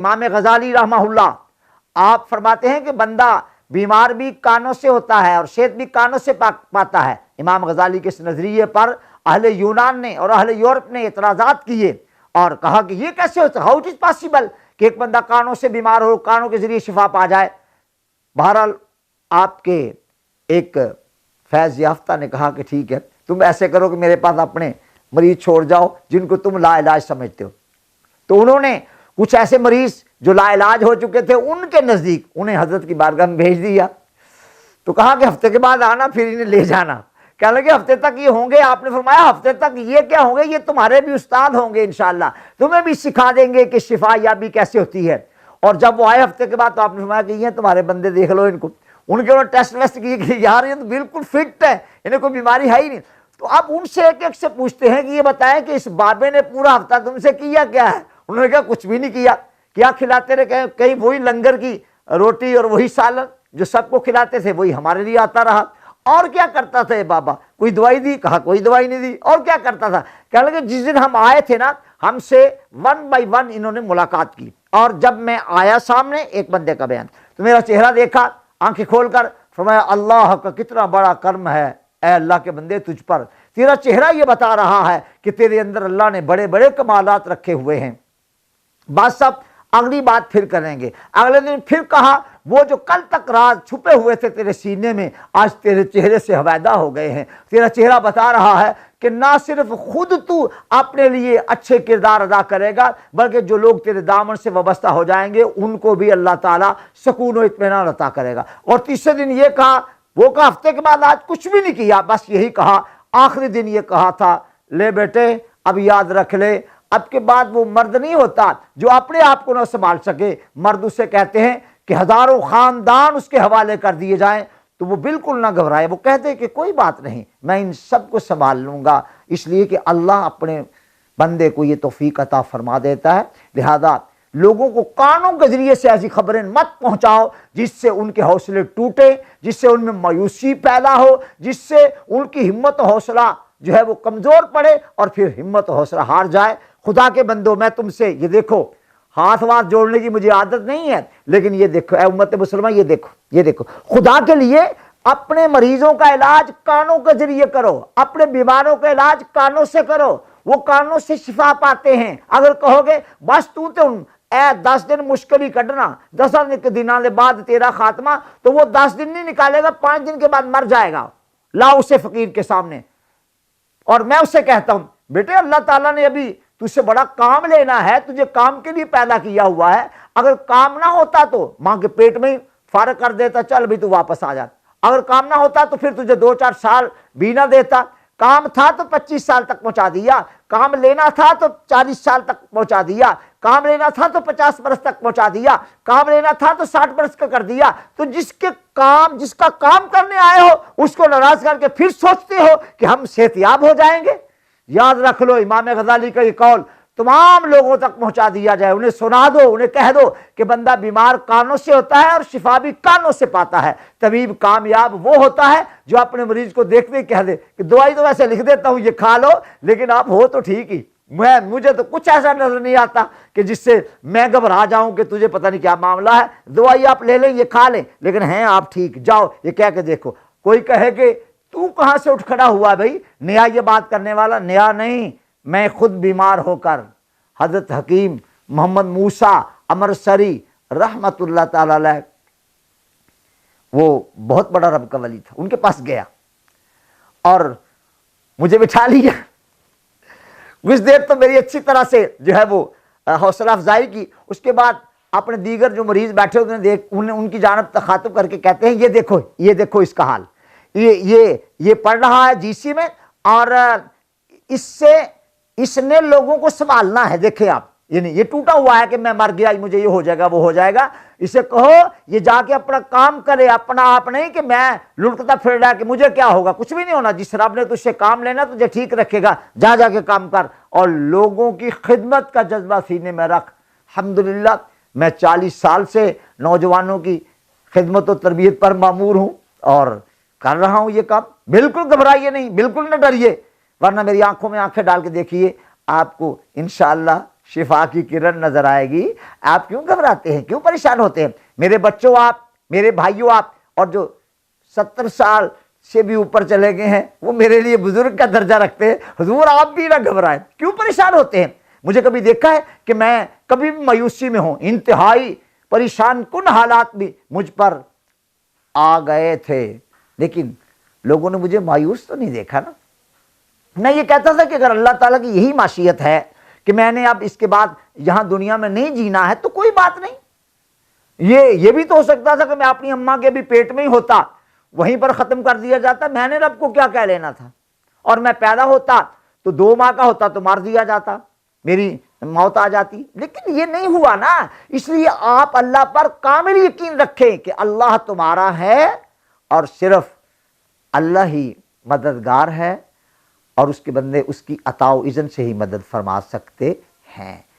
امام غزالی رحمہ اللہ آپ فرماتے ہیں کہ بندہ بیمار بھی کانوں سے ہوتا ہے اور صحت بھی کانوں سے پاتا ہے۔ امام غزالی کے اس نظریے پر اہل یونان نے اور اہل یورپ نے اعتراضات کیے اور کہا کہ یہ کیسے ہوتا ہے، ہاؤ اٹ از پاسبل کہ ایک بندہ کانوں سے بیمار ہو، کانوں کے ذریعے شفا پا جائے۔ بہرحال آپ کے ایک فیض یافتہ نے کہا کہ ٹھیک ہے، تم ایسے کرو کہ میرے پاس اپنے مریض چھوڑ جاؤ جن کو تم لا علاج سمجھتے ہو۔ تو انہوں نے کچھ ایسے مریض جو لا علاج ہو چکے تھے ان کے نزدیک انہیں حضرت کی بارگاہ میں بھیج دیا۔ تو کہا کہ ہفتے کے بعد آنا، پھر انہیں لے جانا۔ کہنے لگے ہفتے تک یہ ہوں گے؟ آپ نے فرمایا ہفتے تک یہ کیا ہوں گے، یہ تمہارے بھی استاد ہوں گے انشاءاللہ، تمہیں بھی سکھا دیں گے کہ شفا یابی کیسے ہوتی ہے۔ اور جب وہ آئے ہفتے کے بعد تو آپ نے فرمایا کہ یہ تمہارے بندے، دیکھ لو ان کو۔ ان کے ٹیسٹ ویسٹ کیے کہ یار یہ تو بالکل فٹ ہے، انہیں کوئی بیماری ہے ہی نہیں۔ تو اب ان سے ایک ایک سے پوچھتے ہیں کہ یہ بتائیں کہ اس بابے نے پورا ہفتہ تم سے کیا کیا ہے؟ انہوں نے کہا کچھ بھی نہیں کیا۔ کیا کھلاتے رہے؟ کہیں وہی لنگر کی روٹی اور وہی سالن جو سب کو کھلاتے تھے وہی ہمارے لیے آتا رہا۔ اور کیا کرتا تھا یہ بابا؟ کوئی دوائی دی؟ کہا کوئی دوائی نہیں دی۔ اور کیا کرتا تھا؟ کہنے لگے جس دن ہم آئے تھے نا، ہم سے 1 بائی 1 انہوں نے ملاقات کی، اور جب میں آیا سامنے ایک بندے کا بیان تو میرا چہرہ دیکھا آنکھیں کھول کر، فرمایا اللہ کا کتنا بڑا کرم ہے اے اللہ کے بندے تجھ پر، تیرا چہرہ یہ بتا رہا ہے کہ تیرے اندر اللہ نے بڑے بڑے کمالات رکھے ہوئے ہیں۔ بات سب اگلی بات پھر کریں گے۔ اگلے دن پھر کہا وہ جو کل تک راز چھپے ہوئے تھے تیرے سینے میں آج تیرے چہرے سے ہویدا ہو گئے ہیں۔ تیرا چہرہ بتا رہا ہے کہ نہ صرف خود تو اپنے لیے اچھے کردار ادا کرے گا، بلکہ جو لوگ تیرے دامن سے وابستہ ہو جائیں گے ان کو بھی اللہ تعالیٰ سکون و اطمینان عطا کرے گا۔ اور تیسرے دن یہ کہا، وہ کہا ہفتے کے بعد آج کچھ بھی نہیں کیا، بس یہی کہا۔ آخری دن یہ کہا تھا لے بیٹے اب یاد رکھ لے، اب کے بعد وہ مرد نہیں ہوتا جو اپنے آپ کو نہ سنبھال سکے۔ مرد اسے کہتے ہیں کہ ہزاروں خاندان اس کے حوالے کر دیے جائیں تو وہ بالکل نہ گھبرائے، وہ کہتے کہ کوئی بات نہیں، میں ان سب کو سنبھال لوں گا، اس لیے کہ اللہ اپنے بندے کو یہ توفیق عطا فرما دیتا ہے۔ لہذا لوگوں کو کانوں کے ذریعے سے ایسی خبریں مت پہنچاؤ جس سے ان کے حوصلے ٹوٹے، جس سے ان میں مایوسی پیدا ہو، جس سے ان کی ہمت و حوصلہ جو ہے وہ کمزور پڑے اور پھر ہمت و حوصلہ ہار جائے۔ خدا کے بندوں، میں تم سے یہ دیکھو، ہاتھ واتھ جوڑنے کی مجھے عادت نہیں ہے، لیکن یہ دیکھو اے امت مسلمہ، یہ دیکھو، یہ دیکھو، خدا کے لیے اپنے مریضوں کا علاج کانوں کے ذریعے کرو، اپنے بیماروں کا علاج کانوں سے کرو، وہ کانوں سے شفا پاتے ہیں۔ اگر کہو گے بس تو اے 10 دن مشکل ہی کٹنا، 10 دنوں کے بعد تیرا خاتمہ، تو وہ 10 دن نہیں نکالے گا، 5 دن کے بعد مر جائے گا۔ لاؤ اسے فقیر کے سامنے، اور میں اسے کہتا ہوں بیٹے اللہ تعالیٰ نے ابھی تجھ سے بڑا کام لینا ہے، تجھے کام کے لیے پیدا کیا ہوا ہے، اگر کام نہ ہوتا تو ماں کے پیٹ میں فارغ کر دیتا، چل بھی تو واپس آ جا۔ اگر کام نہ ہوتا تو پھر تجھے 2-4 سال بھی نہ دیتا، کام تھا تو 25 سال تک پہنچا دیا، کام لینا تھا تو 40 سال تک پہنچا دیا، کام لینا تھا تو 50 برس تک پہنچا دیا، کام لینا تھا تو 60 برس کا کر دیا۔ تو جس کا کام کرنے آئے ہو اس کو ناراض کر کے پھر سوچتے ہو کہ ہم صحت یاب ہو جائیں گے۔ یاد رکھ لو امام غزالی کا یہ قول تمام لوگوں تک پہنچا دیا جائے، انہیں سنا دو، انہیں کہہ دو کہ بندہ بیمار کانوں سے ہوتا ہے اور شفا بھی کانوں سے پاتا ہے۔ طبیب کامیاب وہ ہوتا ہے جو اپنے مریض کو دیکھتے ہی کہہ دے کہ دوائی تو ویسے لکھ دیتا ہوں یہ کھا لو، لیکن آپ ہو تو ٹھیک ہی، مجھے تو کچھ ایسا نظر نہیں آتا کہ جس سے میں گھبرا جاؤں کہ تجھے پتہ نہیں کیا معاملہ ہے، دوائی آپ لے لیں یہ کھا لیں لیکن ہیں آپ ٹھیک، جاؤ یہ کہہ کے دیکھو۔ کوئی کہے کہ تو کہاں سے اٹھ کھڑا ہوا بھائی، نیا یہ بات کرنے والا؟ نیا نہیں، میں خود بیمار ہو کر حضرت حکیم محمد موسیٰ امرسری رحمت اللہ تعالی علیہ، وہ بہت بڑا رب کا ولی تھا، ان کے پاس گیا اور مجھے بٹھا لیا۔ کچھ دیر تو میری اچھی طرح سے جو ہے وہ حوصلہ افزائی کی، اس کے بعد اپنے دیگر جو مریض بیٹھے انہیں ان کی جانب تخاطب کر کے کہتے ہیں یہ دیکھو اس کا حال، یہ پڑھ رہا ہے جی سی میں، اور اس نے لوگوں کو سنبھالنا ہے، دیکھیں آپ، یعنی یہ ٹوٹا ہوا ہے کہ میں مر گیا مجھے یہ ہو جائے گا وہ ہو جائے گا۔ اسے کہو یہ جا کے اپنا کام کرے، اپنا آپ نہیں کہ میں لڑکتا پھر رہا کہ مجھے کیا ہوگا، کچھ بھی نہیں ہونا، جس رب نے تجھ سے کام لینا تجھے ٹھیک رکھے گا، جا کے کام کر اور لوگوں کی خدمت کا جذبہ سینے میں رکھ۔ الحمدللہ میں 40 سال سے نوجوانوں کی خدمت و تربیت پر مامور ہوں اور کر رہا ہوں یہ کام۔ بالکل گھبرائیے نہیں، بالکل نہ ڈریے، ورنہ میری آنکھوں میں آنکھیں ڈال کے دیکھیے، آپ کو انشاءاللہ شفا کی کرن نظر آئے گی. آپ کیوں گھبراتے ہیں, کیوں پریشان ہوتے ہیں؟ میرے بچوں آپ, میرے بھائیوں آپ, اور جو 70 سال سے بھی اوپر چلے گئے ہیں وہ میرے لیے بزرگ کا درجہ رکھتے ہیں. حضور آپ بھی نہ گھبرائیں, کیوں پریشان ہوتے ہیں؟ مجھے کبھی دیکھا ہے کہ میں کبھی بھی مایوسی میں ہوں؟ انتہائی پریشان کن حالات بھی مجھ پر آ گئے تھے, لیکن لوگوں نے مجھے مایوس تو نہیں دیکھا نا. میں یہ کہتا تھا کہ اگر اللہ تعالیٰ کی یہی معشیت ہے کہ میں نے اب اس کے بعد یہاں دنیا میں نہیں جینا ہے تو کوئی بات نہیں. یہ بھی تو ہو سکتا تھا کہ میں اپنی اماں کے بھی پیٹ میں ہی ہوتا, وہیں پر ختم کر دیا جاتا. میں نے رب کو کیا کہہ لینا تھا؟ اور میں پیدا ہوتا تو 2 ماہ کا ہوتا تو مار دیا جاتا, میری موت آ جاتی. لیکن یہ نہیں ہوا نا. اس لیے آپ اللہ پر کامل یقین رکھیں کہ اللہ تمہارا ہے اور صرف اللہ ہی مددگار ہے, اور اس کے بندے اس کی عطا و اذن سے ہی مدد فرما سکتے ہیں.